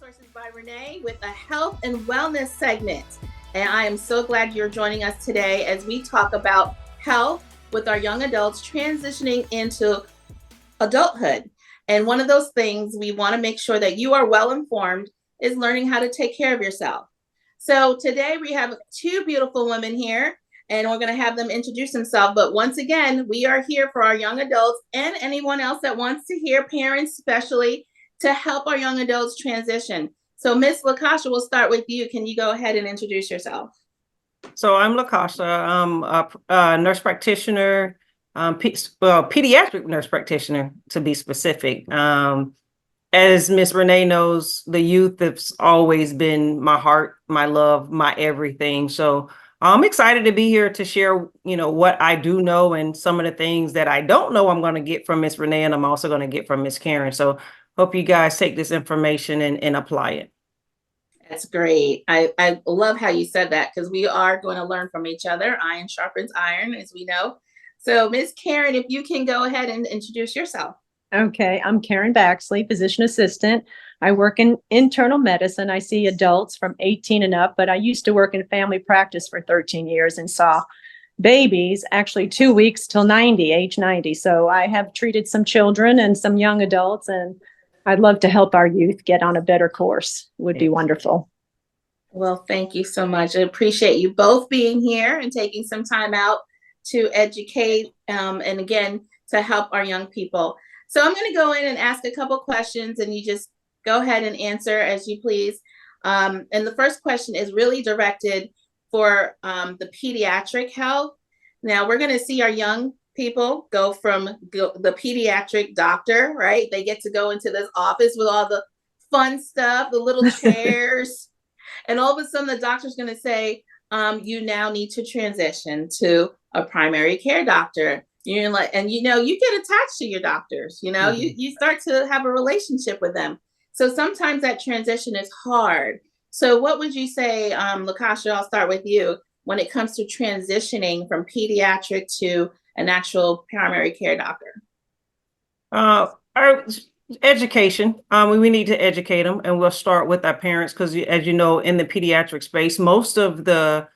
Resources by Renee with a health and wellness segment. And I am so glad you're joining us today as we talk about health with our young adults transitioning into adulthood. And one of those things we want to make sure that you are well informed is learning how to take care of yourself. So today we have two beautiful women here and we're going to have them introduce themselves. But once again, we are here for our young adults and anyone else that wants to hear, parents especially, to help our young adults transition. So Miss LaKasha, we'll start with you. Can you go ahead and introduce yourself? So I'm LaKasha. I'm a nurse practitioner, pediatric nurse practitioner to be specific. As Miss Renee knows, the youth has always been my heart, my love, my everything. So I'm excited to be here to share, what I do know and some of the things that I don't know I'm going to get from Miss Renee, and I'm also going to get from Miss Karen. So hope you guys take this information and apply it. That's great. I love how you said that because we are going to learn from each other. Iron sharpens iron, as we know. So Miss Karen, if you can go ahead and introduce yourself. Okay, I'm Karen Baxley, physician assistant. I work in internal medicine. I see adults from 18 and up, but I used to work in family practice for 13 years and saw babies actually 2 weeks till 90, age 90. So I have treated some children and some young adults, and I'd love to help our youth get on a better course. It would be wonderful. Well, thank you so much. I appreciate you both being here and taking some time out to educate and again, to help our young people. So I'm going to go in and ask a couple questions and you just go ahead and answer as you please. And the first question is really directed for the pediatric health. Now we're going to see our young people go from the pediatric doctor, right? They get to go into this office with all the fun stuff, the little chairs, and all of a sudden the doctor's going to say, you now need to transition to a primary care doctor. You're like, and you get attached to your doctors, you start to have a relationship with them. So sometimes that transition is hard. So what would you say, LaKasha, I'll start with you, when it comes to transitioning from pediatric to an actual primary care doctor? Our education. We need to educate them, and we'll start with our parents because, as you know, in the pediatric space, most of the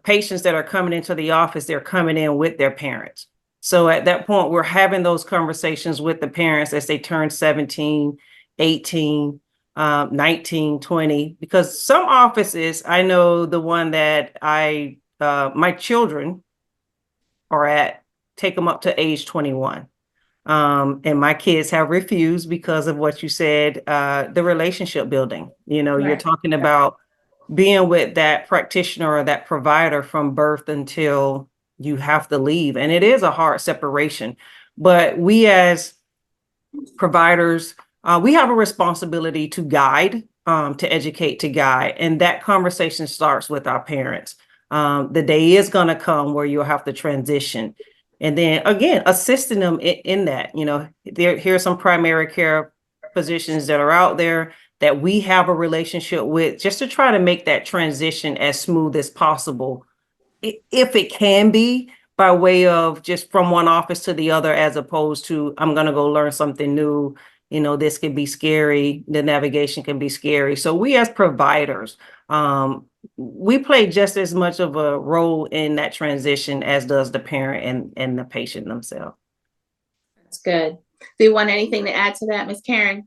patients that are coming into the office, they're coming in with their parents. So at that point, we're having those conversations with the parents as they turn 17, 18, 19, 20, because some offices, I know the one that my children are at, take them up to age 21. And my kids have refused because of what you said, the relationship building. Right. You're talking about being with that practitioner or that provider from birth until you have to leave. And it is a hard separation. But we as providers, we have a responsibility to guide, to educate, to guide. And that conversation starts with our parents. The day is going to come where you'll have to transition. And then again, assisting them in that, here's some primary care physicians that are out there that we have a relationship with, just to try to make that transition as smooth as possible, if it can be, by way of just from one office to the other, as opposed to I'm going to go learn something new. This can be scary. The navigation can be scary. So we as providers, we play just as much of a role in that transition as does the parent and the patient themselves. That's good. Do you want anything to add to that, Ms. Karen?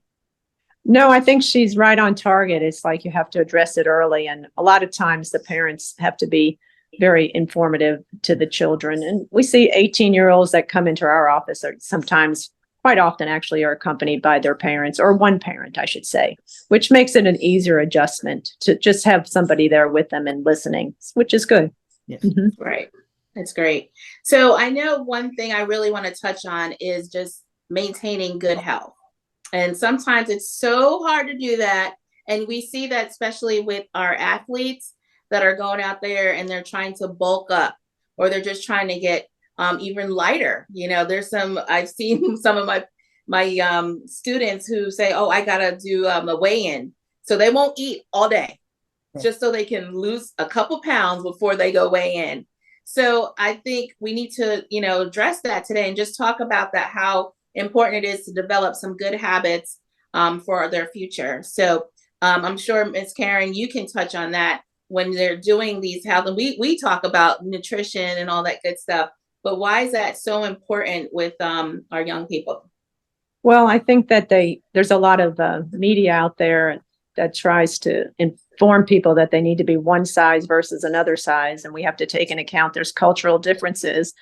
No, I think she's right on target. It's like you have to address it early. And a lot of times the parents have to be very informative to the children. And we see 18-year-olds that come into our office are sometimes, quite often actually, are accompanied by their parents, or one parent, I should say, which makes it an easier adjustment to just have somebody there with them and listening, which is good. Yes. Mm-hmm. Right. That's great. So I know one thing I really want to touch on is just maintaining good health. And sometimes it's so hard to do that. And we see that especially with our athletes that are going out there and they're trying to bulk up, or they're just trying to get even lighter. I've seen some of my students who say, oh, I got to do a weigh-in. So they won't eat all day just so they can lose a couple pounds before they go weigh in. So I think we need to, address that today and just talk about that, how important it is to develop some good habits for their future. So I'm sure Ms. Karen, you can touch on that when they're doing these health, and we talk about nutrition and all that good stuff, but why is that so important with our young people? Well, I think that there's a lot of media out there that tries to inform people that they need to be one size versus another size, and we have to take into account there's cultural differences.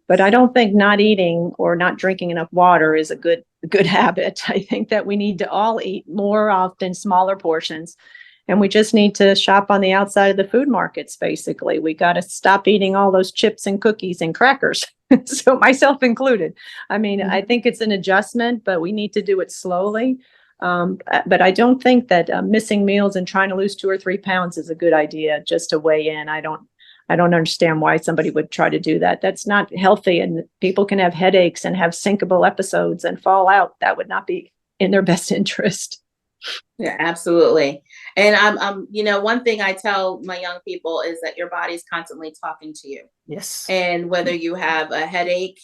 But I don't think not eating or not drinking enough water is a good habit. I think that we need to all eat more often, smaller portions, and we just need to shop on the outside of the food markets. Basically, we got to stop eating all those chips and cookies and crackers. So myself included. I mean, I think it's an adjustment, but we need to do it slowly. But I don't think that missing meals and trying to lose 2 or 3 pounds is a good idea just to weigh in. I don't understand why somebody would try to do that. That's not healthy, and people can have headaches and have syncopal episodes and fall out. That would not be in their best interest. Yeah, absolutely. And one thing I tell my young people is that your body's constantly talking to you. Yes. And whether you have a headache,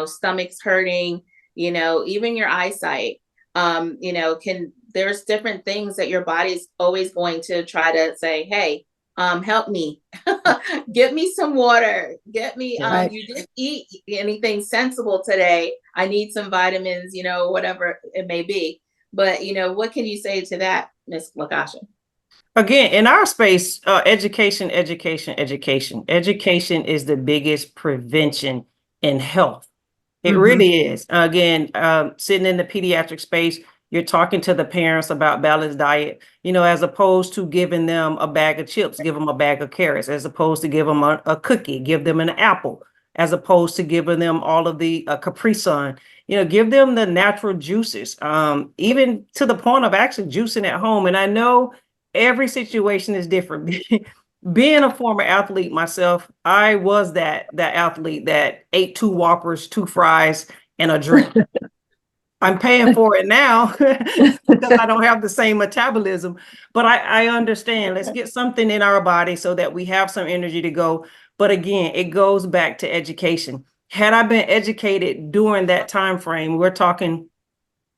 stomach's hurting, even your eyesight, there's different things that your body's always going to try to say, hey, help me, get me some water, get me, Right. you didn't eat anything sensible today. I need some vitamins, whatever it may be. But, what can you say to that, Ms. Lakasha? Again, in our space, education is the biggest prevention in health. It really is. Again, sitting in the pediatric space, you're talking to the parents about balanced diet, as opposed to giving them a bag of chips, give them a bag of carrots, as opposed to give them a cookie, give them an apple, as opposed to giving them all of the Capri Sun. Give them the natural juices, even to the point of actually juicing at home. And I know every situation is different. Being a former athlete myself, I was that athlete that ate 2 Whoppers, 2 fries, and a drink. I'm paying for it now because I don't have the same metabolism, but I understand. Let's get something in our body so that we have some energy to go. But again, it goes back to education. Had I been educated during that time frame, we're talking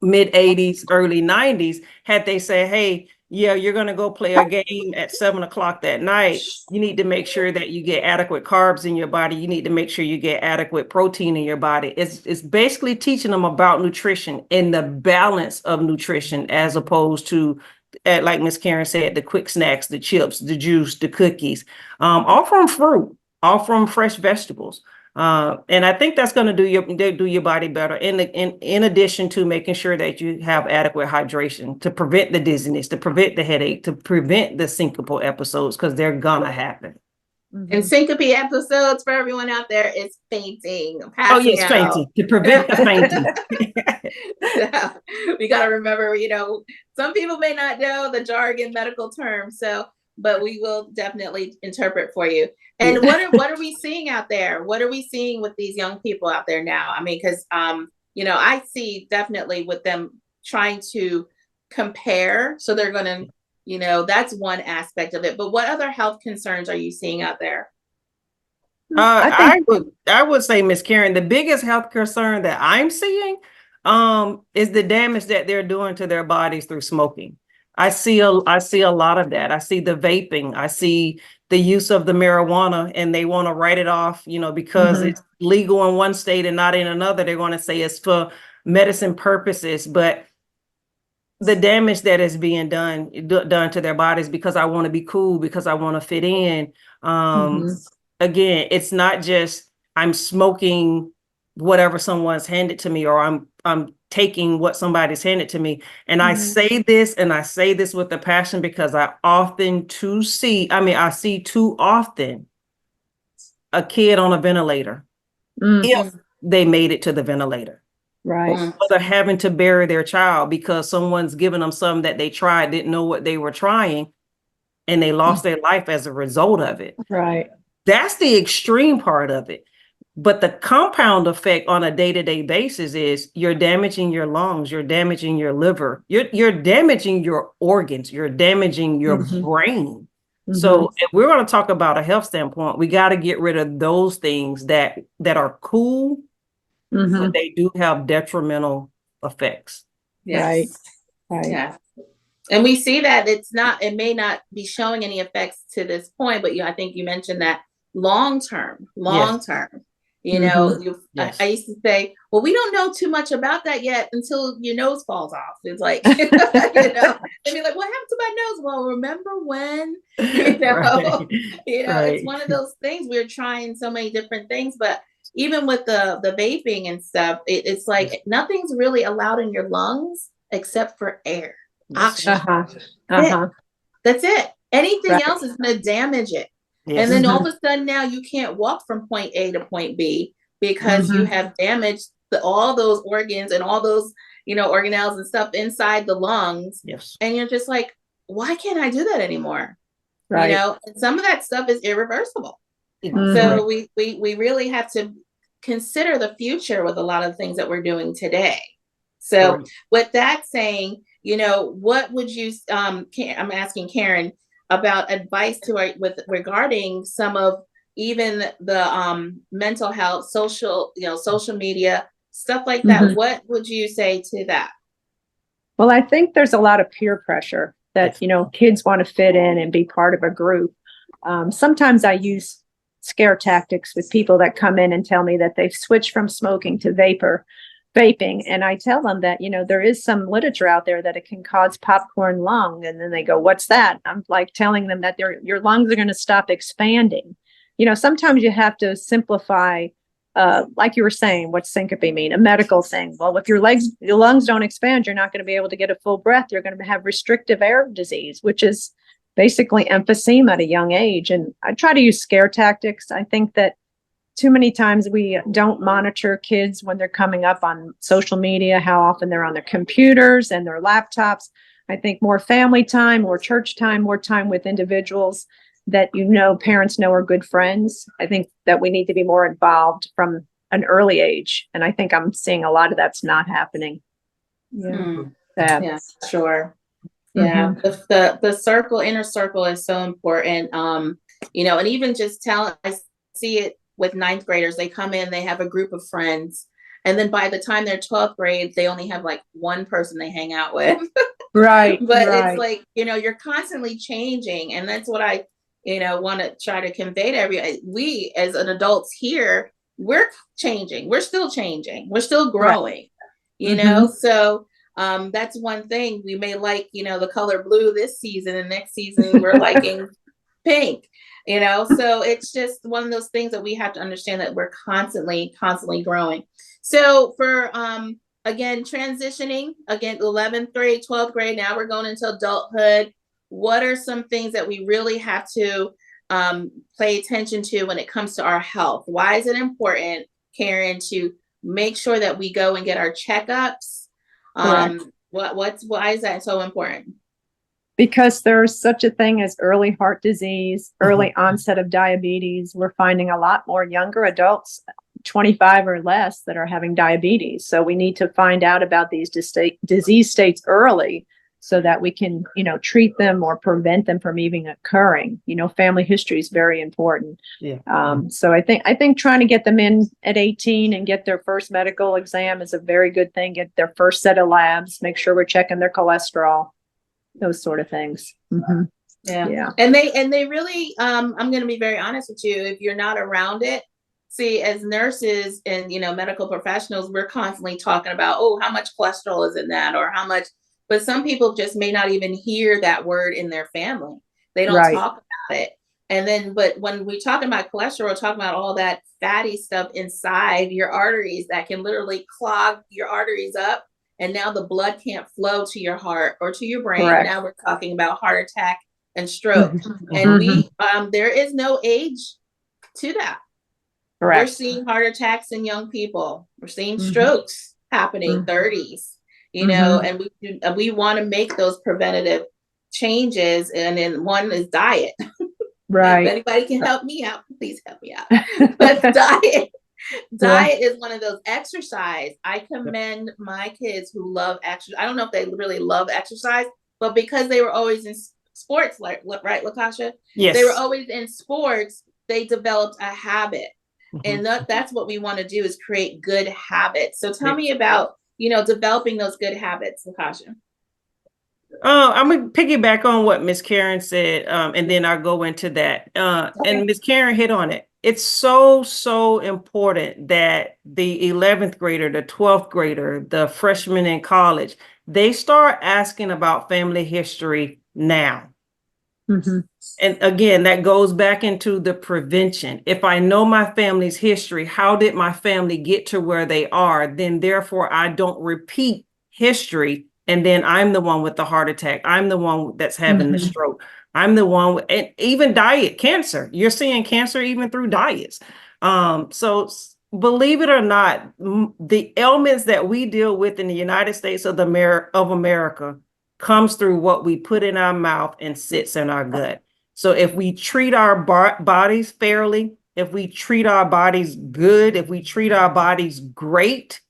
mid 80s, early 90s, had they said, hey, yeah, you're going to go play a game at 7:00 that night. You need to make sure that you get adequate carbs in your body. You need to make sure you get adequate protein in your body. It's basically teaching them about nutrition and the balance of nutrition, as opposed to, like Miss Karen said, the quick snacks, the chips, the juice, the cookies, all from fruit, all from fresh vegetables. And I think that's going to do your body better. In addition to making sure that you have adequate hydration to prevent the dizziness, to prevent the headache, to prevent the syncopal episodes, because they're gonna happen. And syncope episodes, for everyone out there, is fainting. Oh yes, fainting, to prevent the fainting. So, we got to remember, some people may not know the jargon medical terms, but we will definitely interpret for you. And what are we seeing out there? What are we seeing with these young people out there now? I mean, because I see definitely with them trying to compare, so they're going to, that's one aspect of it. But what other health concerns are you seeing out there? I would say, Miss Karen, the biggest health concern that I'm seeing is the damage that they're doing to their bodies through smoking. I see a lot of that. I see the vaping. I see the use of the marijuana, and they want to write it off, because it's legal in one state and not in another. They're going to say it's for medicine purposes, but the damage that is being done to their bodies because I want to be cool, because I want to fit in. Again, it's not just I'm smoking whatever someone's handed to me, or I'm taking what somebody's handed to me. And I say this with a passion, because I see too often a kid on a ventilator, if they made it to the ventilator. Right. Or they're having to bury their child because someone's given them something that they tried, didn't know what they were trying, and they lost their life as a result of it. Right. That's the extreme part of it. But the compound effect on a day-to-day basis is you're damaging your lungs, you're damaging your liver, you're damaging your organs, you're damaging your brain. So if we're going to talk about a health standpoint, we got to get rid of those things that are cool, but they do have detrimental effects. Yes. Right. Yeah. And we see that it may not be showing any effects to this point, but I think you mentioned that long term, Mhm. Yes. I used to say, well, we don't know too much about that yet until your nose falls off. It's like, they'd be like, what happened to my nose? Well, remember when, Right. it's Right. one of those things. We're trying so many different things, but even with the vaping and stuff, it's like nothing's really allowed in your lungs except for air. Yes. Oxygen. Uh-huh. It. Uh-huh. That's it. Anything Right. else is going to damage it. And Yes. then Mhm. all of a sudden now you can't walk from point A to point B because you Mhm. have damaged all those organs and all those, organelles and stuff inside the lungs. Yes. And you're just like, why can't I do that anymore? Right. And some of that stuff is irreversible. Mhm. So we really have to consider the future with a lot of things that we're doing today. So Right. with that saying, what would you I'm asking Karen about advice with regarding some of even the mental health, social media, stuff like that. Mhm. What would you say to that? Well, I think there's a lot of peer pressure that, Yes. kids want to fit in and be part of a group. Sometimes I use scare tactics with people that come in and tell me that they've switched from smoking to vaping. And I tell them that, there is some literature out there that it can cause popcorn lung. And then they go, what's that? I'm like telling them that your lungs are going to stop expanding. Sometimes you have to simplify, like you were saying, what's syncope mean? A medical thing. Well, if your lungs don't expand, you're not going to be able to get a full breath. You're going to have restrictive air disease, which is basically emphysema at a young age. And I try to use scare tactics. I think that too many times we don't monitor kids when they're coming up on social media, how often they're on their computers and their laptops. I think more family time, more church time, more time with individuals that parents know are good friends. I think that we need to be more involved from an early age. And I think I'm seeing a lot of that's not happening. Yeah. Sad. Yeah, sure. Yeah, the inner circle is so important. And even just I see it with ninth graders. They come in, they have a group of friends, and then by the time they're 12th grade, they only have like one person they hang out with. Right. But right. it's like, you're constantly changing, and that's what I, want to try to convey to we as an adults here, we're changing, we're still changing, we're still growing, so that's one thing. We may like, the color blue this season, and next season we're liking pink, so it's just one of those things that we have to understand, that we're constantly growing. So for again, transitioning again, 11th grade, 12th grade, now we're going into adulthood. What are some things that we really have to pay attention to when it comes to our health? Why is it important, Karen, to make sure that we go and get our checkups? Correct. Why is that so important? Because there's such a thing as early heart disease, early onset of diabetes. We're finding a lot more younger adults, 25 or less, that are having diabetes. So we need to find out about these disease states early so that we can, treat them or prevent them from even occurring. Family history is very important. Yeah. So I think trying to get them in at 18 and get their first medical exam is a very good thing. Get their first set of labs, make sure we're checking their cholesterol, those sort of things. Mm-hmm. Yeah. And they really, I'm going to be very honest with you. If you're not around it, see, as nurses and, medical professionals, we're constantly talking about, oh, how much cholesterol is in that, or how much, but some people just may not even hear that word in their family. They don't talk about it. And then, but when we talk about cholesterol, we're talking about all that fatty stuff inside your arteries that can literally clog your arteries up. And now the blood can't flow to your heart or to your brain. Correct. Now we're talking about heart attack and stroke. Mm-hmm. And there is no age to that. Correct. We're seeing heart attacks in young people. We're seeing strokes happening, 30s, and we want to make those preventative changes. And then one is diet. Right. If anybody can help me out, please help me out. But diet is one of those. Exercise. I commend my kids who love exercise. I don't know if they really love exercise, but because they were always in sports, right, LaKasha? Yes. They were always in sports. They developed a habit. And that's what we want to do, is create good habits. So tell me about, developing those good habits, LaKasha. I'm gonna piggyback on what Miss Karen said, and then I'll go into that. Okay. And Miss Karen hit on it. It's so important that the 11th grader, the 12th grader, the freshman in college, they start asking about family history now. Mhm. And again, that goes back into the prevention. If I know my family's history, how did my family get to where they are? Then therefore I don't repeat history. And then I'm the one with the heart attack. I'm the one that's having the Mhm. stroke. I'm the one and even diet, cancer. You're seeing cancer even through diets. Believe it or not, the ailments that we deal with in the United States of America comes through what we put in our mouth and sits in our gut. So if we treat our bodies fairly, if we treat our bodies good, if we treat our bodies great,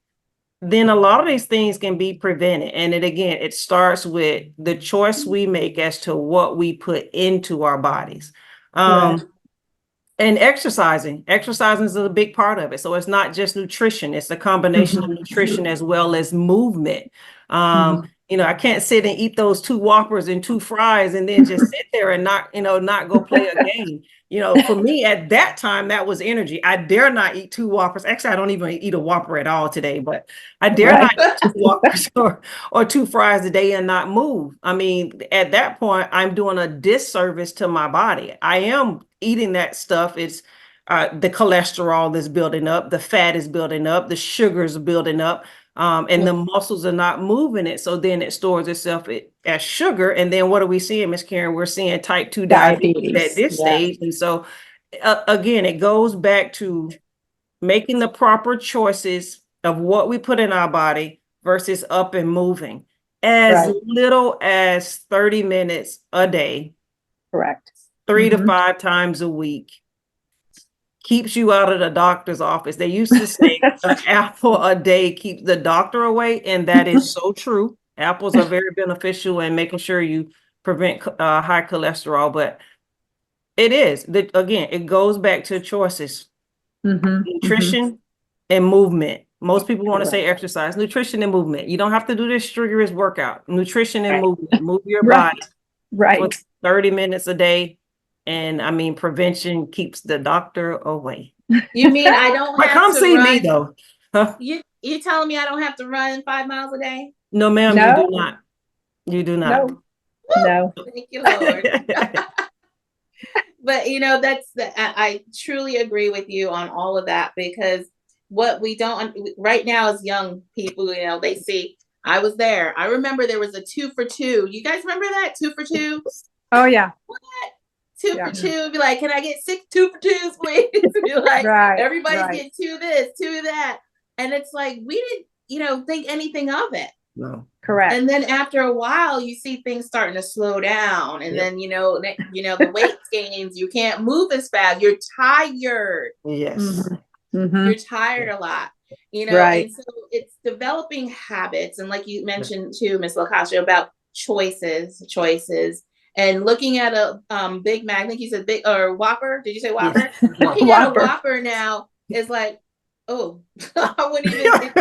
then a lot of these things can be prevented. And it starts with the choice we make as to what we put into our bodies. Right. And exercising is a big part of it. So it's not just nutrition, it's a combination of nutrition as well as movement. I can't sit and eat those 2 Whoppers and 2 fries and then just sit there and not go play a game. For me at that time, that was energy. I dare not eat 2 Whoppers. Actually, I don't even eat a Whopper at all today, but I dare Right. not eat 2 Whoppers or 2 fries a day and not move. I mean, at that point, I'm doing a disservice to my body. I am eating that stuff. It's the cholesterol is building up, the fat is building up, the sugars are building up. And the muscles are not moving it. So then it stores itself as sugar. And then what are we seeing, Miss Karen? We're seeing type 2 diabetes at this stage. And so again, it goes back to making the proper choices of what we put in our body versus up and moving as Right. little as 30 minutes a day, Correct. 3 to Mhm. 5 times a week. Keeps you out of the doctor's office. They used to say an apple a day keeps the doctor away, and that is so true. Apples are very beneficial in making sure you prevent high cholesterol, but again, it goes back to choices, Mhm. nutrition and movement. Most people want to say exercise, nutrition and movement. You don't have to do this rigorous workout. Nutrition and Right. movement. Move your Right. body for Right. 30 minutes a day. And I mean, prevention keeps the doctor away. You mean I don't But have come to see run? me though. Huh? You telling me I don't have to run 5 miles a day? No, ma'am, you do No. not. You do not. No. No. Thank you, Lord. But I truly agree with you on all of that, because what we don't right now as young people, they see I was there. I remember there was a 2 for 2. You guys remember that 2 for 2? Oh yeah. What? 2 Yeah. for 2? Be like, can I get 6 2 for 2s, please? Be like, Right. everybody's Right. getting 2 this, 2 that, and it's like we didn't, think anything of it. No. Correct. And then after a while, you see things starting to slow down, and Yep. then the weight gains. You can't move as fast. You're tired. Yes. Mhm. You're tired a lot. Right. And so it's developing habits, and like you mentioned too, Miss LaCascio, about choices, and looking at a Big Mac. I think you said big or Whopper. Did you say Whopper? Yes. Looking at a Whopper. Whopper now is like, oh, I wouldn't even.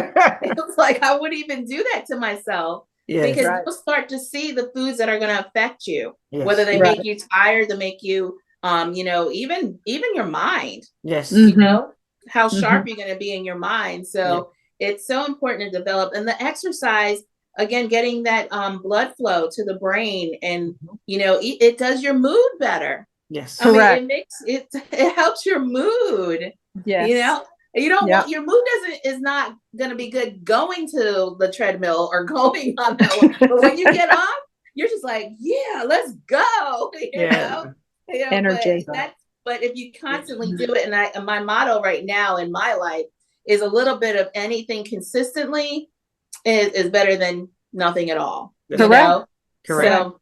It's like I wouldn't even do that to myself. Yes. Because Right. you'll start to see the foods that are going to affect you, Yes. whether they Right. make you tired, they make you, even your mind. Yes. Mhm. You know how sharp Mhm. you're going to be in your mind. So it's so important to develop, and the exercise again, getting that blood flow to the brain, and it does your mood better. Yes. I mean, Correct. it makes it helps your mood. Yes. You don't Yeah. want your mood is not going to be good going to the treadmill or going on that one. But when you get off, you're just like, yeah, let's go. Yeah. Energy. But if you constantly do it, and my motto right now in my life is a little bit of anything consistently is better than nothing at all. Correct. Correct. So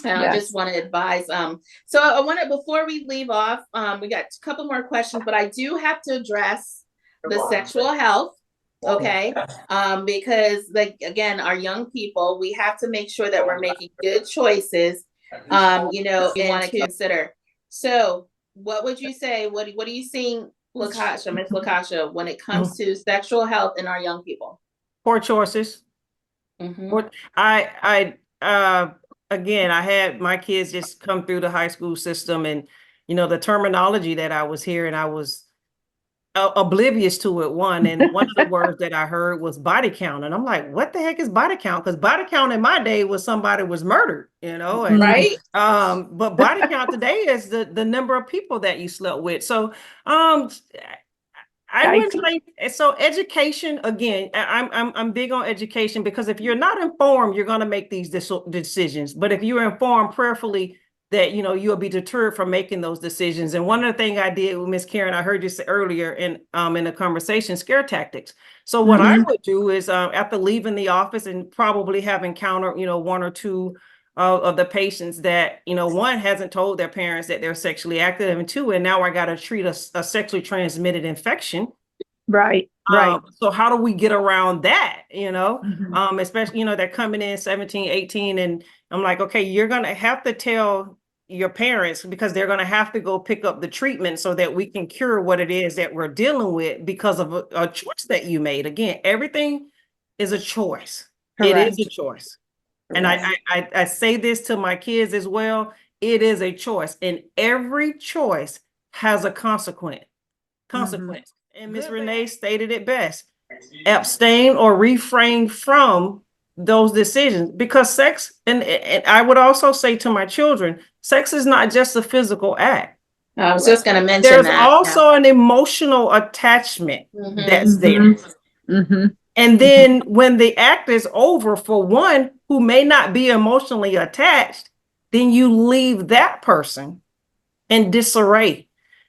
I just want to advise. So I want to, before we leave off, we got a couple more questions, but I do have to address the sexual health. Okay. Because again, our young people, we have to make sure that we're making good choices. We want to consider. So what would you say? What are you seeing, Miss LaCascia, when it comes to sexual health in our young people? Poor choices. Mhm. I again, I had my kids just come through the high school system, and the terminology that I was hearing, I was oblivious to it. And one of the words that I heard was body count, and I'm like, what the heck is body count? Because body count in my day was somebody was murdered, and Right? but body count today is the number of people that you slept with. So I would say, so education, again, I'm big on education, because if you're not informed, you're going to make these decisions. But if you're informed prayerfully, that you'll be deterred from making those decisions. And one of the things I did with Miss Karen, I heard you say earlier in the conversation, scare tactics. So what I would do is, after leaving the office and probably have encountered one or two of the patients that one hasn't told their parents that they're sexually active, and two, and now I got to treat a sexually transmitted infection. Right. So how do we get around that? Especially they're coming in 17, 18, and I'm like, okay, you're gonna have to tell your parents, because they're gonna have to go pick up the treatment so that we can cure what it is that we're dealing with, because of a choice that you made. Again, everything is a choice. It is a choice. And I say this to my kids as well. It is a choice, and every choice has a consequence. And Miss Renee stated it best: abstain or refrain from those decisions, because sex, and I would also say to my children, sex is not just a physical act. I was just going to mention There's that. also an emotional attachment that's there. And then when the act is over, for one who may not be emotionally attached, then you leave that person in disarray.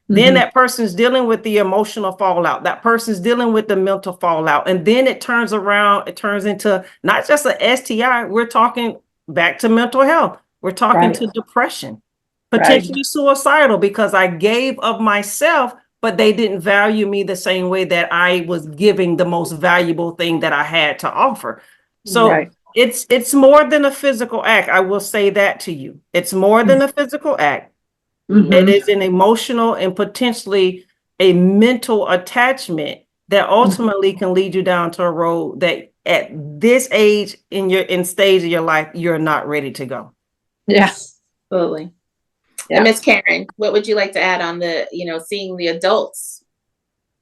Then that person's dealing with the emotional fallout. That person's dealing with the mental fallout. And then it turns around, it turns into not just an STI. We're talking back to mental health. We're talking to depression, potentially suicidal, because I gave of myself, but they didn't value me the same way that I was giving the most valuable thing that I had to offer. So it's more than a physical act. I will say that to you. It's more than a physical act. It is an emotional and potentially a mental attachment that ultimately can lead you down to a road that at this age in stage of your life, you're not ready to go. Yes. Absolutely. And Miss Karen, what would you like to add on the, seeing the adults?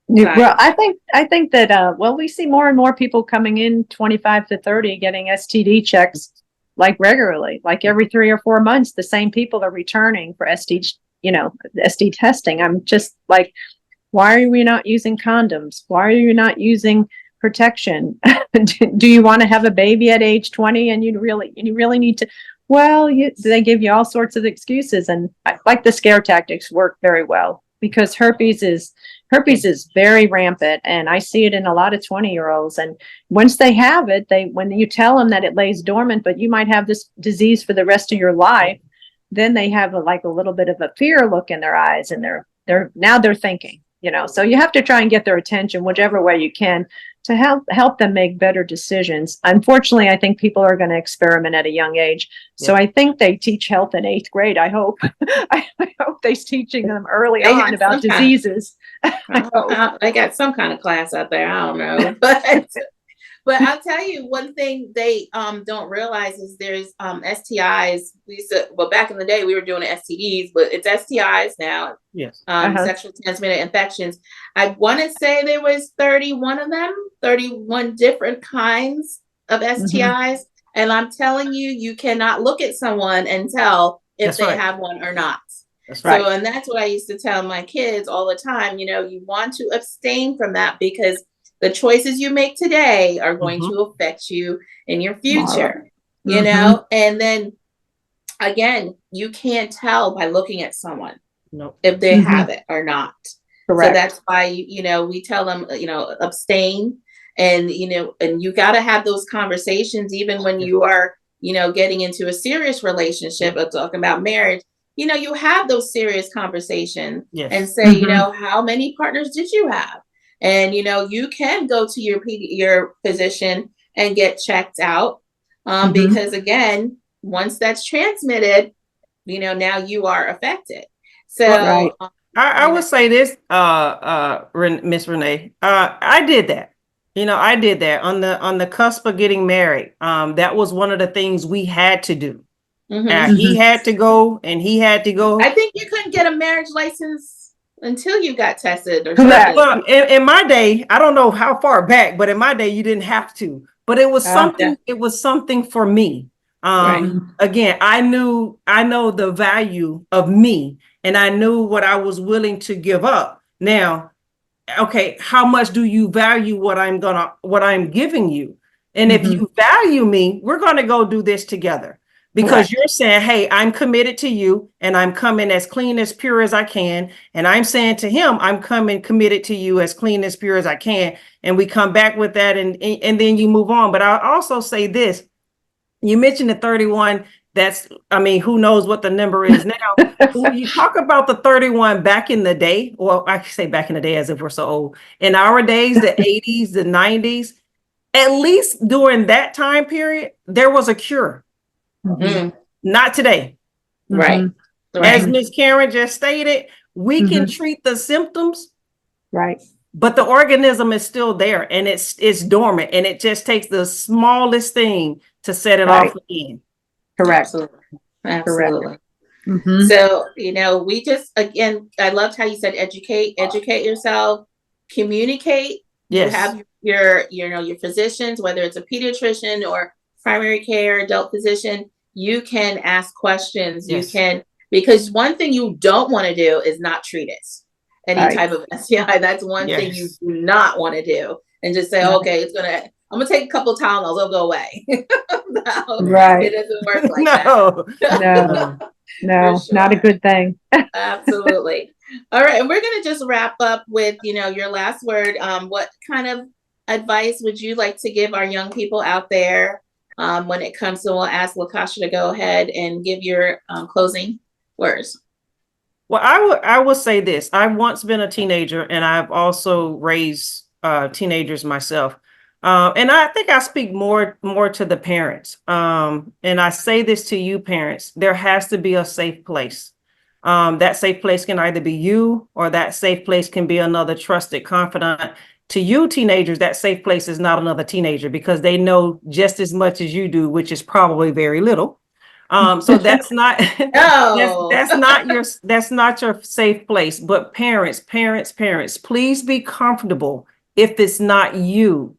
Well, I think that, we see more and more people coming in 25 to 30 getting STD checks, like regularly, like every 3 or 4 months. The same people are returning for STD testing. I'm just like, why are we not using condoms? Why are you not using protection? Do you want to have a baby at age 20 and you really need to? Well, they give you all sorts of excuses, and like the scare tactics work very well, because herpes is very rampant, and I see it in a lot of 20-year-olds. And once they have it, when you tell them that it lays dormant, but you might have this disease for the rest of your life, then they have a little bit of a fear look in their eyes, and they're thinking, so you have to try and get their attention whichever way you can to help them make better decisions. Unfortunately, I think people are going to experiment at a young age. So I think they teach health in 8th grade. I hope. I hope they're teaching them early on about diseases. I got some kind of class out there. I don't know, but I'll tell you one thing they don't realize is there's STIs. Back in the day we were doing STDs, but it's STIs now. Yes. Sexually transmitted infections. I want to say there was 31 of them, 31 different kinds of STIs. And I'm telling you, you cannot look at someone and tell if they have one or not. That's right. So, and that's what I used to tell my kids all the time. You want to abstain from that, because the choices you make today are going to affect you in your future, and then again, you can't tell by looking at someone if they have it or not. Correct. So that's why, we tell them, abstain, and, and you got to have those conversations, even when you are, getting into a serious relationship or talking about marriage. You have those serious conversations and say, how many partners did you have? And, you can go to your physician and get checked out, because again, once that's transmitted, now you are affected. So I would say this, Miss Renee, I did that. I did that on the cusp of getting married. That was one of the things we had to do. Mhm. He had to go and he had to go. I think you couldn't get a marriage license until you got tested or Correct. something. Well, in my day, I don't know how far back, but in my day, you didn't have to. But it was something. Yeah. It was something for me. Right. Again, I know the value of me, and I knew what I was willing to give up. Now, okay, how much do you value what I'm giving you? And if you value me, we're gonna go do this together. Because you're saying, hey, I'm committed to you and I'm coming as clean, as pure as I can. And I'm saying to him, I'm coming committed to you as clean, as pure as I can. And we come back with that and then you move on. But I'll also say this. You mentioned the 31. I mean, who knows what the number is now? When you talk about the 31 back in the day, well, I say back in the day as if we're so old. In our days, the 80s, the 90s, at least during that time period, there was a cure. Mm. Not today. Right. As Right. Ms. Karen just stated, we can treat the symptoms, Right. but the organism is still there and it's dormant, and it just takes the smallest thing to set it Right. off again. Correct. Absolutely. Absolutely. Mhm. So, we just, again, I loved how you said educate yourself, communicate. You Yes. have your physicians, whether it's a pediatrician or primary care, adult physician, you can ask questions. Yes. Because one thing you don't want to do is not treat it. Any Right. type of STI, that's one thing you Yes. do not want to do. And just say, Right. okay, I'm gonna take a couple of Tylenols, it'll go away. No, Right. it doesn't work like No. No, no, For not a sure. good thing. Absolutely. All right. And we're going to just wrap up with, your last word. What kind of advice would you like to give our young people out there when it comes to, we'll ask LaKasha to go ahead and give your closing words. Well, I will say this. I've once been a teenager and I've also raised teenagers myself. And I think I speak more to the parents. And I say this to you parents, there has to be a safe place. That safe place can either be you, or that safe place can be another trusted confidant. To you teenagers, that safe place is not another teenager, because they know just as much as you do, which is probably very little. So that's not No. that's not your safe place. But parents, please be comfortable if it's not you,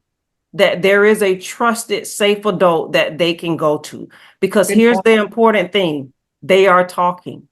that there is a trusted, safe adult that they can go to. Because Good here's point. the important thing: they are talking.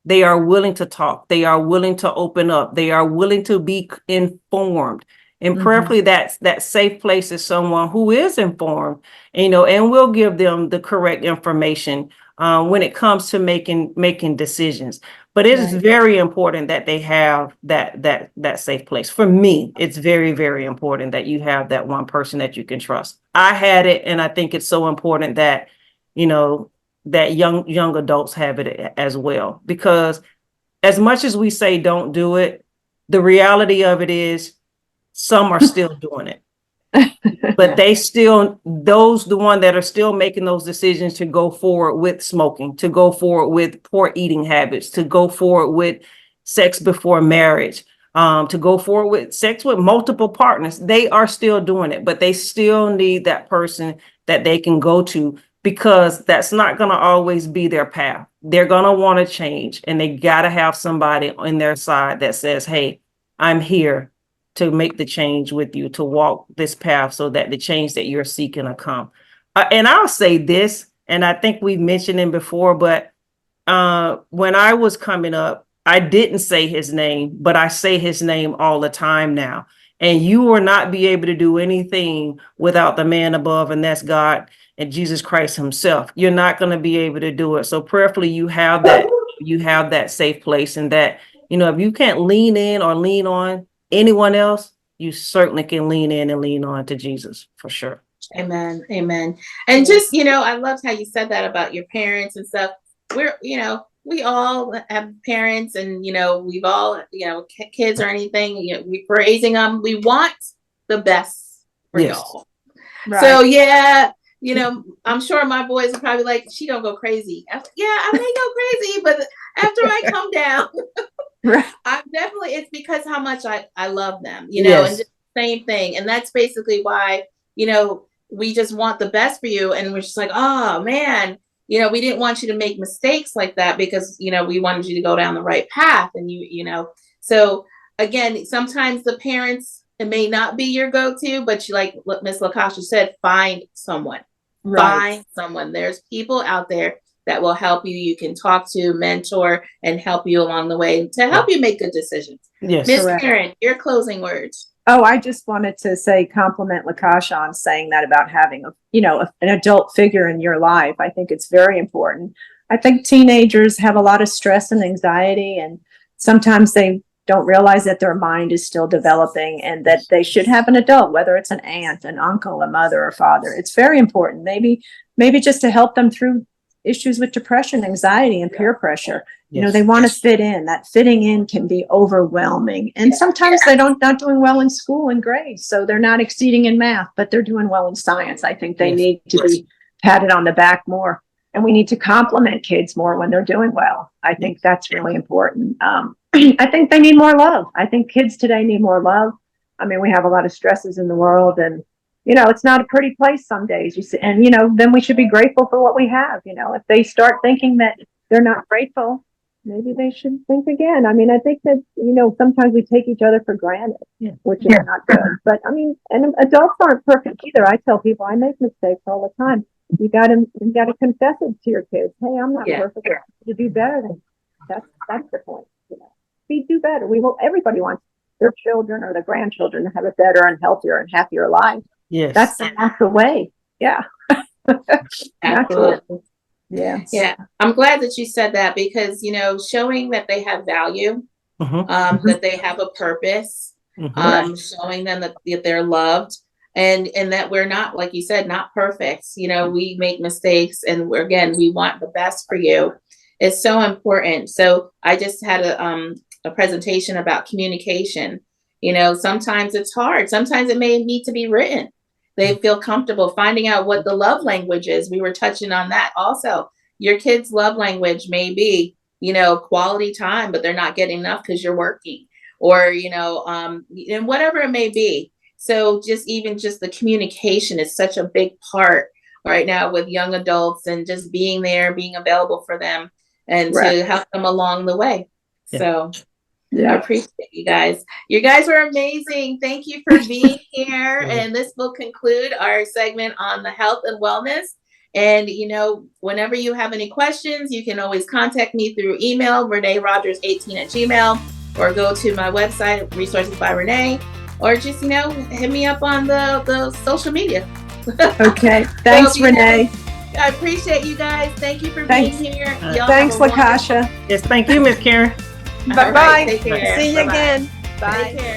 They are willing to talk. They are willing to open up. They are willing to be informed. And prayerfully, that safe place is someone who is informed, and will give them the correct information when it comes to making decisions. But it is Right. very important that they have that safe place. For me, it's very, very important that you have that one person that you can trust. I had it, and I think it's so important that, that young adults have it as well. Because as much as we say don't do it, the reality of it is some are still doing it. But the one that are still making those decisions to go forward with smoking, to go forward with poor eating habits, to go forward with sex before marriage, to go forward with sex with multiple partners, they are still doing it, but they still need that person that they can go to, because that's not going to always be their path. They're going to want to change, and they got to have somebody on their side that says, hey, I'm here to make the change with you, to walk this path so that the change that you're seeking will come. And I'll say this, and I think we've mentioned him before, but when I was coming up, I didn't say his name, but I say his name all the time now. And you will not be able to do anything without the man above, and that's God and Jesus Christ himself. You're not going to be able to do it. So prayerfully, you have that safe place, and that, if you can't lean in or lean on anyone else, you certainly can lean in and lean on to Jesus, for sure. Amen. Amen. And just, I loved how you said that about your parents and stuff. We all have parents, and, we've all, kids or anything, we're raising them. We want the best for Yes. y'all. Right. So yeah, I'm sure my boys are probably like, she don't go crazy. I may go crazy, but after I come down, Right. it's because how much I love them, Yes. and just the same thing. And that's basically why, we just want the best for you. And we're just like, oh man, we didn't want you to make mistakes like that because, we wanted you to go down the right path. And so again, sometimes the parents, it may not be your go-to, but you, like what Ms. Lakasha said, find someone. Find someone. There's people out there that will help you. You can talk to, mentor, and help you along the way to help you make good decisions. Yes. Miss Correct. Karen, your closing words. Oh, I just wanted to say compliment Lakasha on saying that about having an adult figure in your life. I think it's very important. I think teenagers have a lot of stress and anxiety, and sometimes they don't realize that their mind is still developing and that they should have an adult, whether it's an aunt, an uncle, a mother, or father. It's very important. Maybe just to help them through issues with depression, anxiety, and peer pressure. Yes. They want to fit in. That fitting in can be overwhelming. And sometimes they're not doing well in school and grades. So they're not exceeding in math, but they're doing well in science. I think they Yes. need to be patted on the back more. And we need to compliment kids more when they're doing well. I think that's really important. I think they need more love. I think kids today need more love. I mean, we have a lot of stresses in the world, and it's not a pretty place some days. You see, and then we should be grateful for what we have. If they start thinking that they're not grateful, maybe they should think again. I mean, I think that sometimes we take each other for granted, which is not good. But I mean, and adults aren't perfect either. I tell people I make mistakes all the time. You got to confess it to your kids. Hey, I'm not perfect. You do better than that's the point. We do better. Everybody wants their children or their grandchildren to have a better and healthier and happier life. Yes. That's the way. Yeah. Absolutely. Yes. Yeah. I'm glad that you said that because, showing that they have value, that they have a purpose, showing them that they're loved and that we're not, like you said, not perfect. We make mistakes and we want the best for you. It's so important. So I just had a presentation about communication. Sometimes it's hard. Sometimes it may need to be written. They feel comfortable finding out what the love language is. We were touching on that also. Your kid's love language may be, quality time, but they're not getting enough because you're working or, and whatever it may be. So just the communication is such a big part right now with young adults and just being there, being available for them and to help them along the way. Yeah. So I appreciate you guys. You guys were amazing. Thank you for being here. And this will conclude our segment on the health and wellness. And, whenever you have any questions, you can always contact me through email, ReneeRogers18@gmail.com, or go to my website, Resources by Renee, or just, hit me up on the social media. Okay. Thanks, Renee. I appreciate you guys. Thank you for being here. Y'all Thanks, have a wonderful- Lakasha. Yes. Thank you, Miss Karen. Bye-bye. All right, take care. See you Bye-bye. again. Bye. Take care.